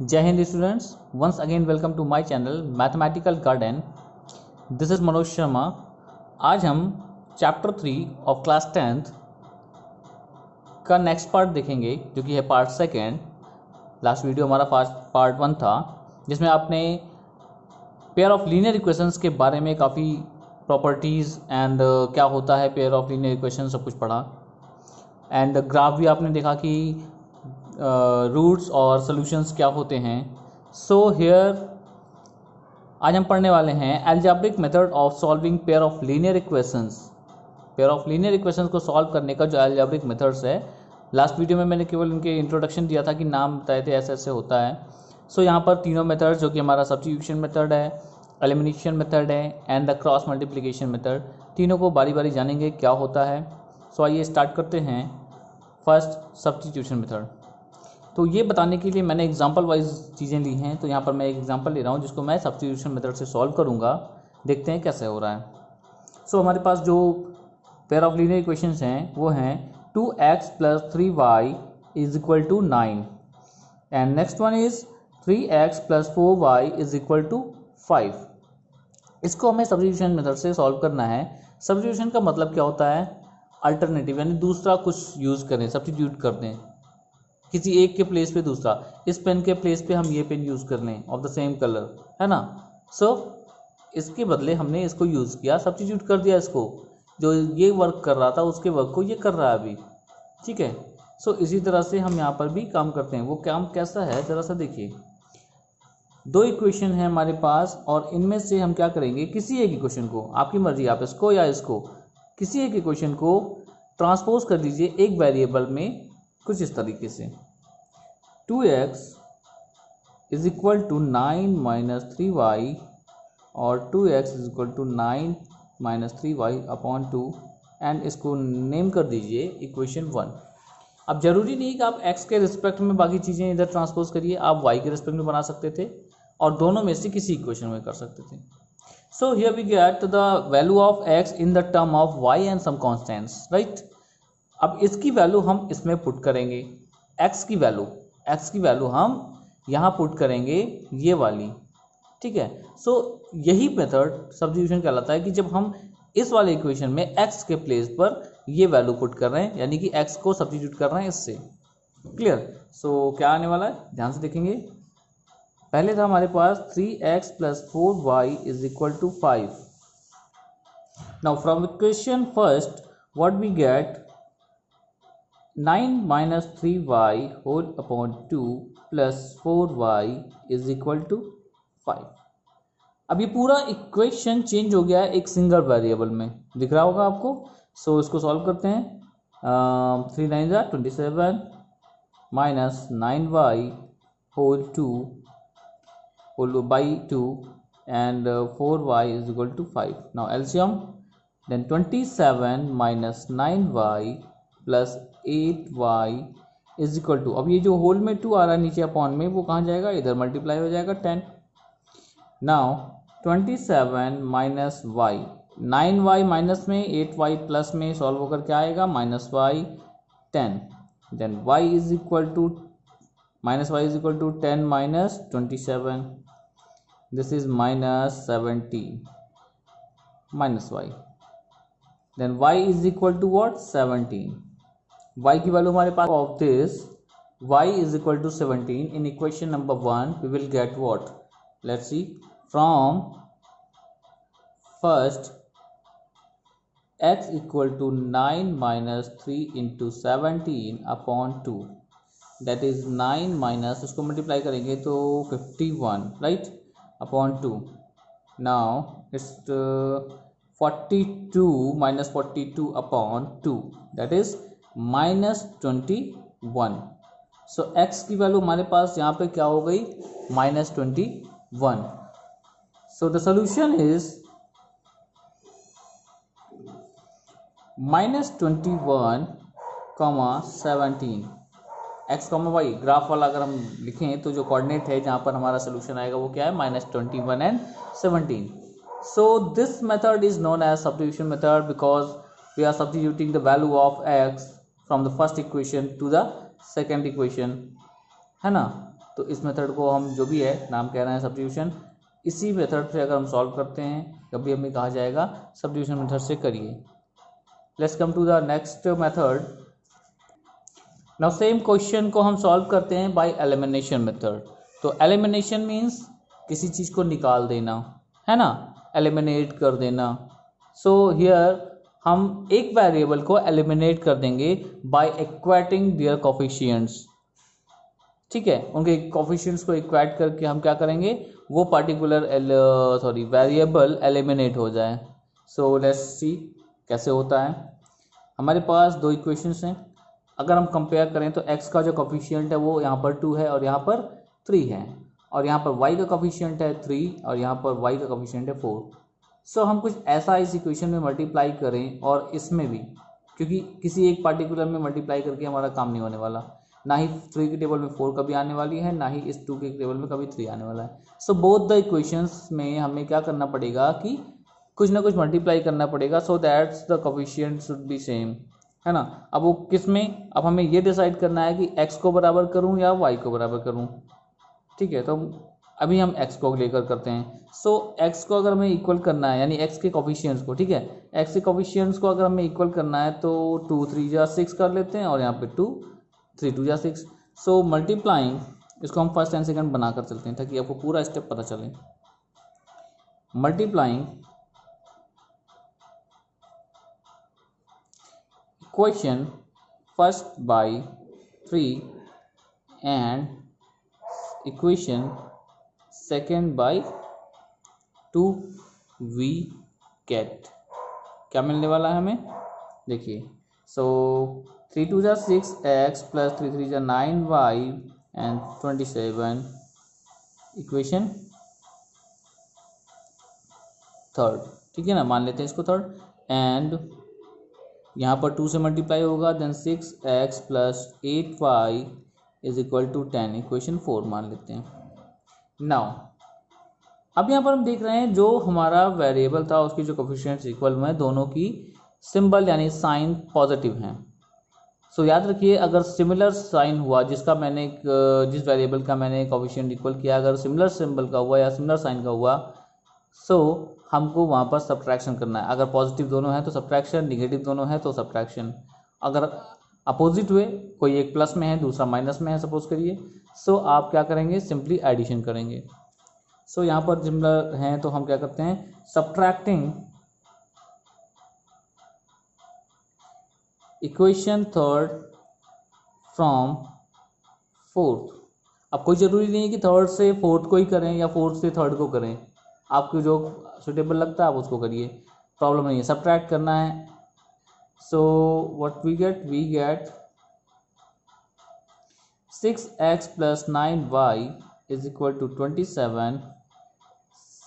जय Hind students, once again welcome to my channel mathematical garden. This is Manoj Sharma. आज हम chapter 3 of class 10th का next part देखेंगे, जो कि है पार्ट सेकेंड। लास्ट वीडियो हमारा पार्ट 1 था, जिसमें आपने पेयर ऑफ लीनियर इक्वेशंस के बारे में काफ़ी प्रॉपर्टीज़ एंड क्या होता है पेयर ऑफ लीनियर इक्वेशन सब कुछ पढ़ा। एंड ग्राफ भी आपने देखा कि रूट्स और सॉल्यूशंस क्या होते हैं। सो हियर आज हम पढ़ने वाले हैं algebraic method of solving pair of linear equations. Pair of linear equations को सॉल्व करने का जो अलजेब्रिक मेथड्स है, लास्ट वीडियो में मैंने केवल इनके इंट्रोडक्शन दिया था कि नाम बताए थे, ऐसे ऐसे होता है। सो यहाँ पर तीनों मेथड, जो कि हमारा सब्स्टिट्यूशन मेथड है, एलिमिनेशन मेथड है and the cross multiplication method, तीनों को बारी बारी जानेंगे क्या होता है। सो आइए स्टार्ट करते हैं। First, substitution method. तो ये बताने के लिए मैंने एग्जांपल वाइज चीज़ें ली हैं। तो यहाँ पर मैं एक एग्जांपल ले रहा हूँ जिसको मैं सब्स्टिट्यूशन मेथड से सॉल्व करूँगा। देखते हैं कैसे हो रहा है। सो हमारे पास जो पेयर ऑफ लीनियर इक्वेशंस हैं वो हैं 2x + 3y = 9 and next one is 3x + 4y = 5। इसको हमें सब्स्टिट्यूशन मेथड से सॉल्व करना है। सब्स्टिट्यूशन का मतलब क्या होता है? अल्टरनेटिव, यानी दूसरा कुछ यूज़ करें, सब्स्टिट्यूट कर दें किसी एक के प्लेस पे दूसरा। इस पेन के प्लेस पे हम ये पेन यूज़ कर लें ऑफ द सेम कलर, है ना। सो इसके बदले हमने इसको यूज़ किया, सब्स्टिट्यूट कर दिया इसको। जो ये वर्क कर रहा था उसके वर्क को ये कर रहा है अभी, ठीक है। सो इसी तरह से हम यहाँ पर भी काम करते हैं। वो काम कैसा है ज़रा सा देखिए। दो इक्वेशन है हमारे पास और इनमें से हम क्या करेंगे, किसी एक इक्वेशन को, आपकी मर्जी, आप इसको या इसको, किसी एक इक्वेशन को ट्रांसपोज कर दीजिए एक वेरिएबल में कुछ इस तरीके से। 2x = 9 - 3y और 2x = 9 - 3y/2 एंड इसको नेम कर दीजिए इक्वेशन 1। अब जरूरी नहीं कि आप x के रिस्पेक्ट में बाकी चीज़ें इधर ट्रांसपोज करिए, आप y के रिस्पेक्ट में बना सकते थे और दोनों में से किसी इक्वेशन में कर सकते थे। So here we get the value of x in the term of y and some constants, right. अब इसकी वैल्यू हम इसमें पुट करेंगे, x की वैल्यू हम यहाँ पुट करेंगे, ये वाली, ठीक है। सो यही मेथड सब्स्टिट्यूशन कहलाता है कि जब हम इस वाले इक्वेशन में x के प्लेस पर ये वैल्यू पुट कर रहे हैं, यानी कि x को सब्स्टिट्यूट कर रहे हैं इससे। क्लियर? सो क्या आने वाला है, ध्यान से देखेंगे। पहले था हमारे पास 3x + 4y = 5। Now from equation first what we get, 9 - 3y/2 + 4y = 5। अब ये पूरा इक्वेशन चेंज हो गया है एक सिंगल वेरिएबल में, दिख रहा होगा आपको। सो इसको सॉल्व करते हैं। 3 9 = 27 - 9y/2 and 4y = 5। Now LCM, then 27 - 9y + 8y = अब ये जो होल में 2 आ रहा है नीचे अपॉन में, वो कहाँ जाएगा, इधर मल्टीप्लाई हो जाएगा 10। नाउ 27 - y, 9y माइनस में 8y प्लस में सॉल्व होकर क्या आएगा, -y 10। Then y = -y = 10 - 27, this is -17 -y। Then y = what, 17। y की वैल्यू हमारे पास of this y = 17 in equation number 1 we will get what, let's see. From first x = 9 - 3 × 17/2, that is 9 minus, उसको multiply करेंगे तो 51, right, upon 2। Now it's 42 - 42/2, that is -21। So x की value हमारे पास यहाँ पे क्या हो गई, -21। So the solution is -21, 17 x, y। Graph वाला अगर हम लिखें तो जो कोऑर्डिनेट है जहाँ पर हमारा सोल्यूशन आएगा वो क्या है, -21 and 17। So this method is known as substitution method because we are substituting the value of x from the first equation to the second equation, है ना। तो इस मेथड को हम जो भी है नाम कह रहे हैं सब्स्टिट्यूशन, इसी मेथड से अगर हम सॉल्व करते हैं कभी हमें कहा जाएगा सब्स्टिट्यूशन मेथड से करिए। Let's come to the next method. Now same question को हम सॉल्व करते हैं बाय एलिमिनेशन मेथड। तो एलिमिनेशन मीन्स किसी चीज़ को निकाल देना, है ना, एलिमिनेट कर देना। सो हियर हम एक वेरिएबल को एलिमिनेट कर देंगे बाय इक्वेटिंग देयर कोफिशिएंट्स। ठीक है, उनके कोफिशिएंट्स को इक्वेट करके हम क्या करेंगे, वो पार्टिकुलर वेरिएबल एलिमिनेट हो जाए। सो लेट्स सी कैसे होता है। हमारे पास दो इक्वेशंस हैं, अगर हम कंपेयर करें तो x का जो कोफिशिएंट है वो यहाँ पर 2 है और यहाँ पर 3 है, और यहाँ पर y का कोफिशिएंट है 3 और यहाँ पर y का कोफिशिएंट है 4। सो हम कुछ ऐसा इस इक्वेशन में मल्टीप्लाई करें और इसमें भी, क्योंकि किसी एक पार्टिकुलर में मल्टीप्लाई करके हमारा काम नहीं होने वाला, ना ही 3 के टेबल में 4 कभी आने वाली है, ना ही इस 2 के टेबल में कभी 3 आने वाला है। सो बोथ द इक्वेशंस में हमें क्या करना पड़ेगा कि कुछ ना कुछ मल्टीप्लाई करना पड़ेगा, so that's the coefficient should be same, है ना। अब वो किस में, अब हमें ये डिसाइड करना है कि x को बराबर करूं या y को बराबर करूं। ठीक है, तो अभी हम x को लेकर करते हैं। सो x को अगर हमें इक्वल करना है, यानी x के कोफिशिएंट्स को, ठीक है, x के कोफिशिएंट्स को अगर हमें इक्वल करना है तो 2 3 जा 6 कर लेते हैं और यहाँ पे 2 3 2 जा 6। सो मल्टीप्लाइंग, इसको हम फर्स्ट एंड सेकंड बनाकर चलते हैं ताकि आपको पूरा स्टेप पता चले। Multiplying equation first by 3 and equation second by 2 we get क्या मिलने वाला है हमें, देखिए। सो 3 2 जा 6x प्लस 3 3 जा 9y एंड 27 इक्वेशन थर्ड। ठीक है ना, मान लेते हैं इसको थर्ड। एंड यहाँ पर 2 से मल्टीप्लाई होगा, then 6x plus 8y is equal to 10 equation 4 मान लेते हैं। नाउ अब यहाँ पर हम देख रहे हैं जो हमारा वेरिएबल था उसकी जो कोफिशिएंट्स इक्वल में, दोनों की सिंबल यानी साइन पॉजिटिव हैं। सो याद रखिए, अगर सिमिलर साइन हुआ जिसका मैंने जिस वेरिएबल का मैंने कोफिशिएंट इक्वल किया, अगर सिमिलर सिंबल का हुआ या सिमिलर साइन का हुआ, सो हमको वहाँ पर सब्ट्रैक्शन करना है। अगर पॉजिटिव दोनों हैं तो सब्ट्रैक्शन, निगेटिव दोनों हैं तो सब्ट्रैक्शन। अगर अपोजिट हुए, कोई एक प्लस में है दूसरा माइनस में है सपोज करिए, सो आप क्या करेंगे, सिंपली एडिशन करेंगे। सो यहाँ पर सिमिलर हैं तो हम क्या करते हैं, subtracting equation third from fourth. अब कोई ज़रूरी नहीं है कि थर्ड से फोर्थ को ही करें या फोर्थ से थर्ड को करें, आपको जो सुटेबल लगता है आप उसको करिए, प्रॉब्लम नहीं है, सब्ट्रैक्ट करना है। So what we get 6x plus 9y is equal to 27,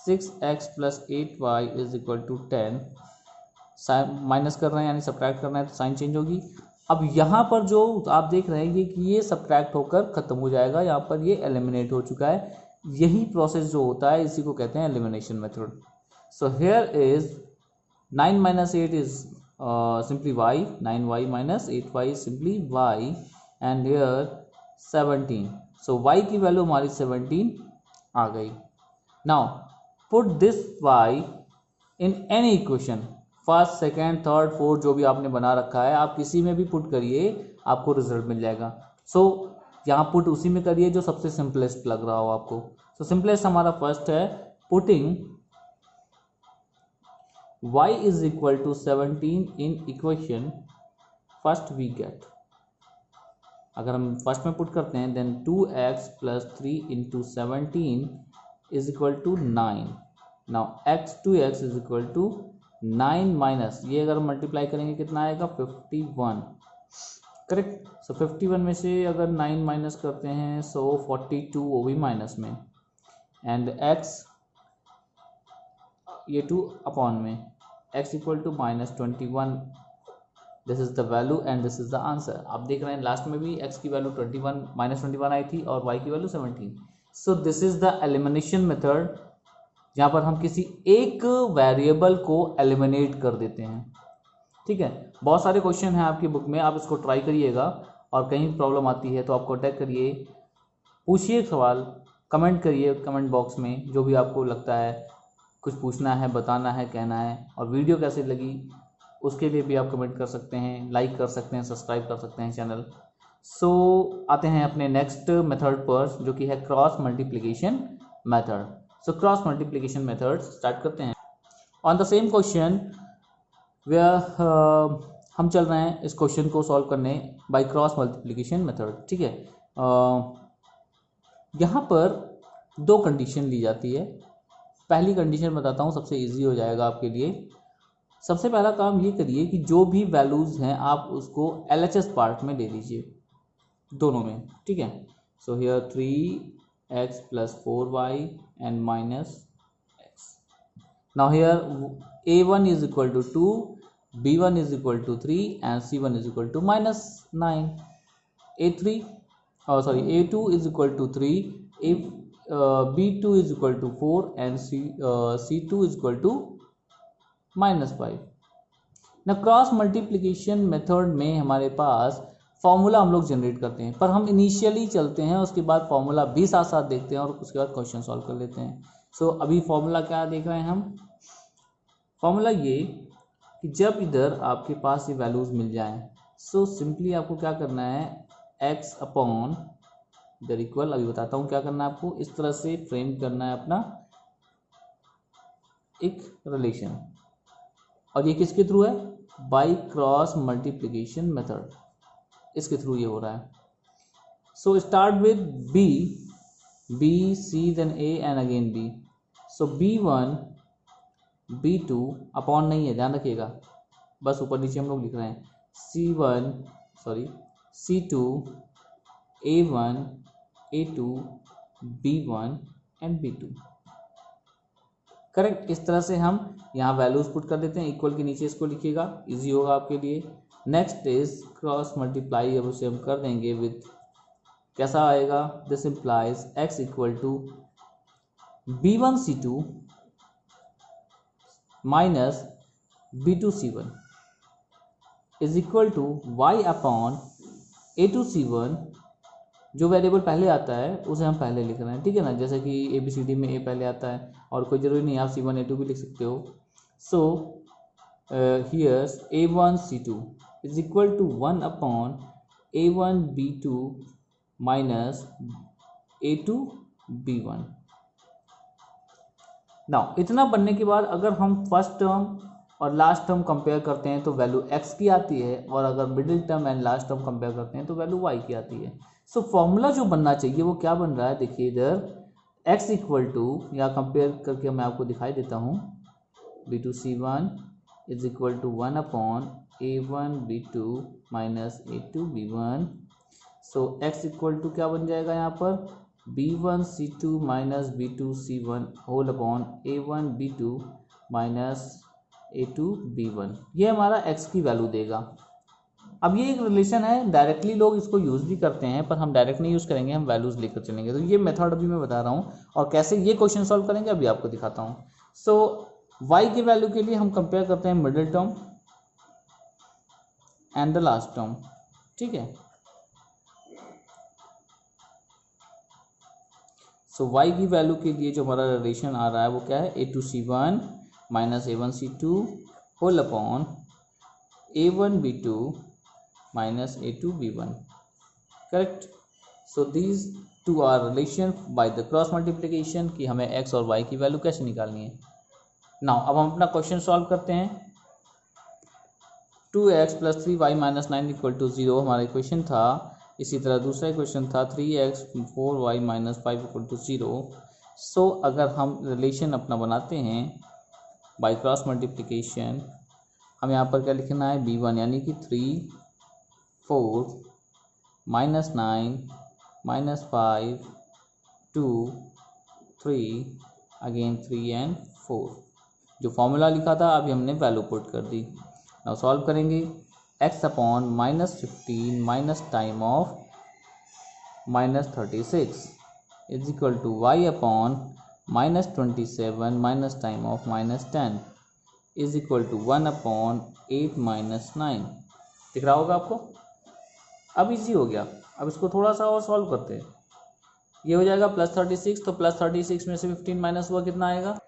6x plus 8y is equal to 10। Minus कर रहे हैं यानी सब्ट्रैक्ट करना है तो साइन चेंज होगी। अब यहाँ पर जो आप देख रहे हैं कि ये सब्ट्रैक्ट होकर ख़त्म हो जाएगा, यहाँ पर ये एलिमिनेट हो चुका है। यही प्रोसेस जो होता है इसी को कहते हैं elimination method. So here is 9 minus 8 is simply y, 9y minus 8y is simply y, and here 17। So y की वैल्यू हमारी 17 आ गई। Now put this y in any equation, first second third fourth जो भी आपने बना रखा है आप किसी में भी पुट करिए, आपको रिजल्ट मिल जाएगा। सो यहाँ पुट उसी में करिए जो सबसे सिंपलेस्ट लग रहा हो आपको। सो सिंपलेस्ट हमारा फर्स्ट है, putting y is equal to 17 in equation first we get. अगर हम फर्स्ट में पुट करते हैं then 2x plus 3 into 17 is equal to 9। Now x 2x is equal to 9 minus, ये अगर मल्टीप्लाई करेंगे कितना आएगा, 51, करेक्ट। सो 51 में से अगर 9 माइनस करते हैं सो 42 वो भी माइनस में, एंड x ये 2 अपॉन में, x equal to minus 21, this is the value and this is the answer. आप देख रहे हैं लास्ट में भी x की वैल्यू 21 माइनस 21 आई थी और y की value 17। So this is the elimination method, जहाँ पर हम किसी एक वेरिएबल को एलिमिनेट कर देते हैं। ठीक है, बहुत सारे क्वेश्चन हैं आपकी बुक में, आप इसको ट्राई करिएगा और कहीं प्रॉब्लम आती है तो आपको अटैक करिए पूछिए सवाल, कमेंट करिए कमेंट बॉक्स में, जो भी आपको लगता है कुछ पूछना है, बताना है, कहना है। और वीडियो कैसी लगी उसके लिए भी आप कमेंट कर सकते हैं, लाइक कर सकते हैं, सब्सक्राइब कर सकते हैं चैनल। सो आते हैं अपने नेक्स्ट मेथड पर, जो कि है cross multiplication method. So cross multiplication method start करते हैं। ऑन द सेम क्वेश्चन हम चल रहे हैं इस क्वेश्चन को सॉल्व करने बाय क्रॉस मल्टीप्लिकेशन मेथड। ठीक है, यहाँ पर दो कंडीशन ली जाती है। पहली कंडीशन बताता हूँ, सबसे इजी हो जाएगा आपके लिए। सबसे पहला काम ये करिए कि जो भी वैल्यूज़ हैं आप उसको LHS पार्ट में ले लीजिए, दोनों में। ठीक है, so here 3x + 4y and -x। Now here a1 = 2, b1 = 3 and c1 = -9। a2 = 3, b2 = 4 and c2 = -5। ना क्रॉस मल्टीप्लिकेशन मेथड में हमारे पास फॉर्मूला हम लोग जनरेट करते हैं, पर हम इनिशियली चलते हैं, उसके बाद फॉर्मूला भी साथ साथ देखते हैं और उसके बाद क्वेश्चन सॉल्व कर लेते हैं। सो अभी फॉर्मूला क्या देख रहे हैं हम? फॉर्मूला ये कि जब इधर आपके पास ये वैल्यूज़ मिल जाएं, सो सिंपली आपको क्या करना है, x अपॉन इधर इक्वल, अभी बताता हूँ क्या करना है आपको। इस तरह से फ्रेम करना है अपना एक रिलेशन, और ये किसके थ्रू है? बाय क्रॉस मल्टीप्लिकेशन मेथड, इसके थ्रू ये हो रहा है। So start with b c then a and again b। So b1 b2 upon नहीं है, ध्यान रखिएगा, बस ऊपर नीचे हम लोग लिख रहे हैं। c2 a1 a2 b1 and b2। Correct, इस तरह से हम यहाँ वैल्यूज पुट कर देते हैं। इक्वल के नीचे इसको लिखिएगा, इजी होगा आपके लिए। नेक्स्ट इज क्रॉस मल्टीप्लाई, अब उसे हम कर देंगे विथ, कैसा आएगा? This implies x = b1 c2 minus b2 c1 is equal to y upon a2 c1। जो वेरिएबल पहले आता है उसे हम पहले लिख रहे हैं, ठीक है ना, जैसे कि ABCD में a पहले आता है, और कोई ज़रूरी नहीं, आप c1 a2 भी लिख सकते हो। So here's a1 c2 is equal to 1 upon a1 b2 minus a2 b1। Now इतना बनने के बाद अगर हम फर्स्ट टर्म और लास्ट टर्म कंपेयर करते हैं तो वैल्यू x की आती है, और अगर middle term and last term compare करते हैं तो वैल्यू y की आती है। सो फॉर्मूला जो बनना चाहिए वो क्या बन रहा है, देखिए इधर x = या कंपेयर करके मैं आपको दिखाई देता हूँ, b2 c1 is equal to 1 upon a1 b2 minus a2 b1। So x = क्या बन जाएगा यहाँ पर, b1 c2 minus b2 c1 whole upon a1 b2 minus a2 b1। ये हमारा x की वैल्यू देगा। अब ये एक रिलेशन है, डायरेक्टली लोग इसको यूज़ भी करते हैं, पर हम डायरेक्ट नहीं यूज़ करेंगे, हम वैल्यूज़ लेकर चलेंगे। तो ये मेथड अभी मैं बता रहा हूँ, और कैसे ये क्वेश्चन सॉल्व करेंगे अभी आपको दिखाता हूँ। सो y की वैल्यू के लिए हम कंपेयर करते हैं middle term and the last term, ठीक है। सो y की वैल्यू के लिए जो हमारा रिलेशन आ रहा है वो क्या है, a2 c1 minus a1 c2 whole upon a1 b2 minus a2 b1। Correct. So these two are relation by the cross multiplication, कि हमें x और y की वैल्यू कैसे निकालनी है। नाउ अब हम अपना क्वेश्चन सॉल्व करते हैं। 2x + 3y - 9 = 0 हमारा इक्वेशन था। इसी तरह दूसरा इक्वेशन था 3x 4y - 5 = 0। सो अगर हम रिलेशन अपना बनाते हैं बाय क्रॉस मल्टीप्लिकेशन, हम यहाँ पर क्या लिखना है, b1 यानी कि 3 4 -9 -5 2 3 अगेन 3 एंड 4। जो फॉर्मूला लिखा था अभी हमने वैल्यू पुट कर दी। नाउ सॉल्व करेंगे, x upon -15 minus time of -36 is equal to y upon -27 minus time of -10 is equal to 1 upon 8 minus 9। दिख रहा होगा आपको। अब इजी हो गया। अब इसको थोड़ा सा और सॉल्व करते हैं। ये हो जाएगा +36, तो +36 में से 15 माइनस हुआ कितना आएगा,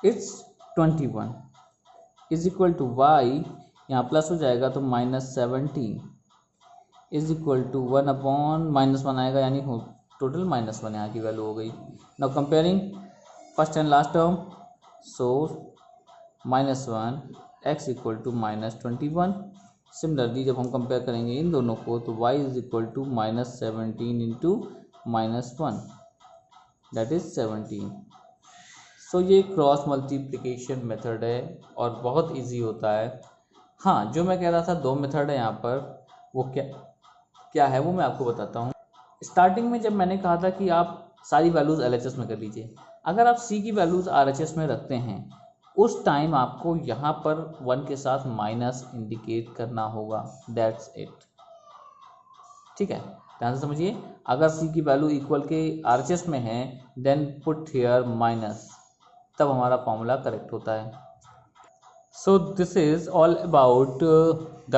it's 21 is equal to y, यहाँ प्लस हो जाएगा तो -17 इज इक्वल टू 1 अपॉन -1 आएगा, यानी टोटल -1 यहाँ की वैल्यू हो गई। Now comparing first and last term, so -1 x equal to -21। Similarly जब हम कंपेयर करेंगे इन दोनों को तो y is equal to -17 into -1 that is 17। So ये क्रॉस मल्टीप्लिकेशन मेथड है और बहुत इजी होता है। हाँ, जो मैं कह रहा था 2 मेथड है यहाँ पर, वो क्या है वो मैं आपको बताता हूँ। स्टार्टिंग में जब मैंने कहा था कि आप सारी वैल्यूज़ LHS में कर लीजिए, अगर आप C की वैल्यूज़ RHS में रखते हैं उस टाइम आपको यहाँ पर 1 के साथ माइनस इंडिकेट करना होगा, दैट्स इट। ठीक है, ध्यान से समझिए, अगर C की वैल्यू इक्वल के RHS में है देन पुट हियर माइनस, तब हमारा फॉर्मूला करेक्ट होता है। So this is all about the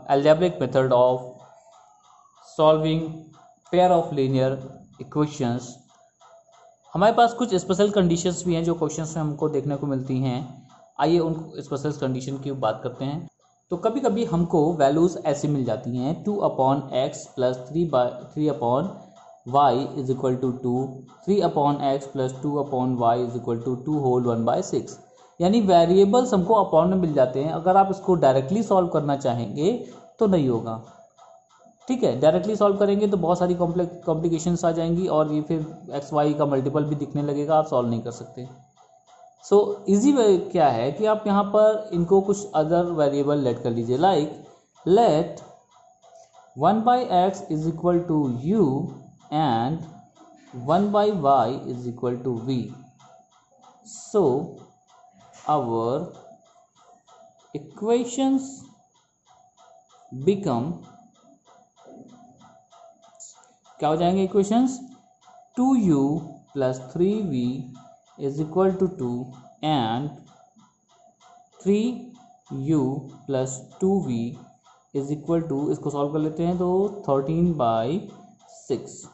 algebraic method of solving pair of linear equations. हमारे पास कुछ स्पेशल कंडीशंस भी हैं जो क्वेश्चंस में हमको देखने को मिलती हैं। आइए उन स्पेशल कंडीशन की बात करते हैं। तो कभी कभी हमको वैल्यूज़ ऐसी मिल जाती हैं 2/x plus 3/y is equal to 2, 3/x plus 2/y is equal to 2 whole 1/6, यानी वेरिएबल्स हमको अपॉन में मिल जाते हैं। अगर आप इसको डायरेक्टली सॉल्व करना चाहेंगे तो नहीं होगा। ठीक है, डायरेक्टली सॉल्व करेंगे तो बहुत सारी कॉम्प्लिकेशंस आ जाएंगी और ये फिर एक्स वाई का मल्टीपल भी दिखने लगेगा, आप सॉल्व नहीं कर सकते। सो इजी वे क्या है कि आप यहाँ पर इनको कुछ अदर वेरिएबल लेट कर लीजिए, like let 1/x is equal to u and 1/y is equal to v। So our equations become, क्या हो जाएंगे equations, 2u plus 3v is equal to 2 and 3u plus 2v is equal to, इसको solve कर लेते हैं तो 13/6।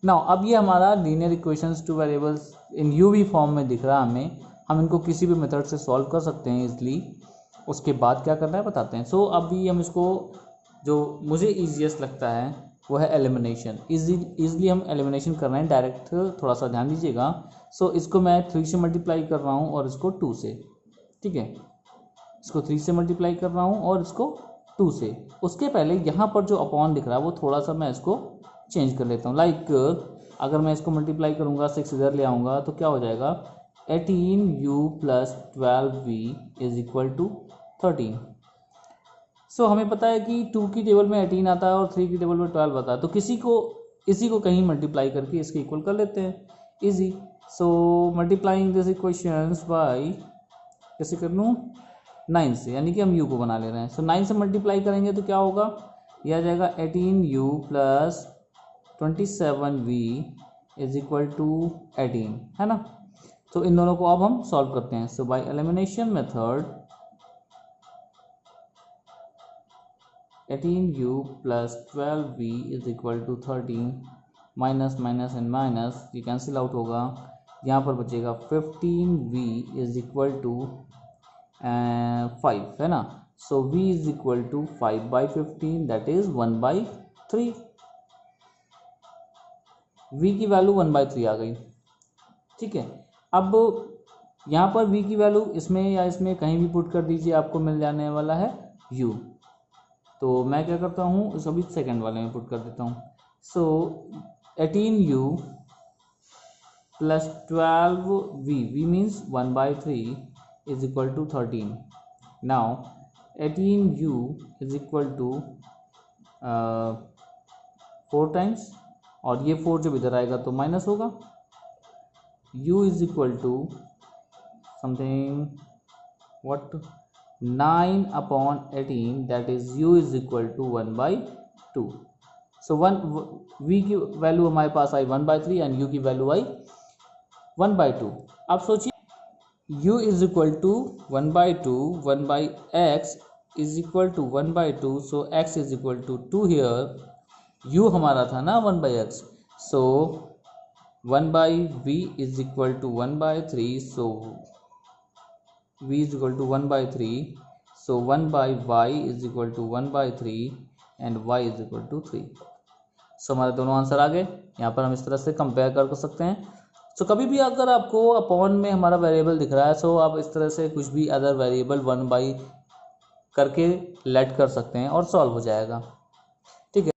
Now अब ये हमारा linear equations two variables in uv form में दिख रहा है हमें। हम इनको किसी भी मेथड से सॉल्व कर सकते हैं इजली। उसके बाद क्या करना है बताते हैं। सो अभी हम इसको, जो मुझे ईजीएस्ट लगता है वो है एलिमिनेशन। इजली हम एलिमिनेशन कर रहे हैं डायरेक्ट, थोड़ा सा ध्यान दीजिएगा। सो इसको मैं 3 से मल्टीप्लाई कर रहा हूँ और इसको 2 से। ठीक है, इसको 3 से मल्टीप्लाई कर रहा हूँ और इसको 2 से। उसके पहले यहाँ पर जो अपॉन दिख रहा है वो थोड़ा सा मैं इसको चेंज कर लेता हूँ। लाइक अगर मैं इसको मल्टीप्लाई करूँगा, 6 इधर ले आऊँगा तो क्या हो जाएगा, 18u plus 12v is equal to 13। So हमें पता है कि 2 की टेबल में 18 आता है और 3 की टेबल में 12 आता है, तो इसी को कहीं मल्टीप्लाई करके इसके इक्वल कर लेते हैं, easy. So multiplying this equations bye, कैसे कर लूँ, 9 से, यानी कि हम u को बना ले रहे हैं। सो 9 से मल्टीप्लाई करेंगे तो क्या होगा, यह आ जाएगा 18u plus 27v is equal to 18, है ना। तो इन दोनों को अब हम सॉल्व करते हैं। So by elimination method 18u plus 12v is equal to 13, minus minus and minus ये कैंसिल आउट होगा, यहाँ पर बचेगा 15v इज इक्वल टू 5, है ना। So v is equal to 5/15 that is 1/3। v की वैल्यू 1/3 आ गई। ठीक है, अब यहाँ पर v की वैल्यू इसमें या इसमें कहीं भी पुट कर दीजिए, आपको मिल जाने वाला है u। तो मैं क्या करता हूँ, सभी सेकंड वाले में पुट कर देता हूँ। So 18u plus 12v, v means 1/3 is equal to 13। Now 18u is equal to 4 times, और ये 4 जब इधर आएगा तो माइनस होगा। u is equal to something what, 9/18 that is u is equal to 1/2। So v की वैल्यू हमारे पास आई 1/3 एंड u की वैल्यू आई 1/2। अब सोचिए u is equal to 1/2, 1/x is equal to 1/2, so x is equal to 2 here. u हमारा था ना 1/x, so 1 by v is equal to 1/3, so v is equal to 1/3, so 1 by y is equal to 1/3 and y is equal to 3। सो हमारे दोनों answer आ गए। यहाँ पर हम इस तरह से कंपेयर कर सकते हैं। सो कभी भी अगर आपको अपॉन में हमारा वेरिएबल दिख रहा है, सो आप इस तरह से कुछ भी अदर वेरिएबल 1 बाई करके लेट कर सकते हैं और सॉल्व हो जाएगा। ठीक है।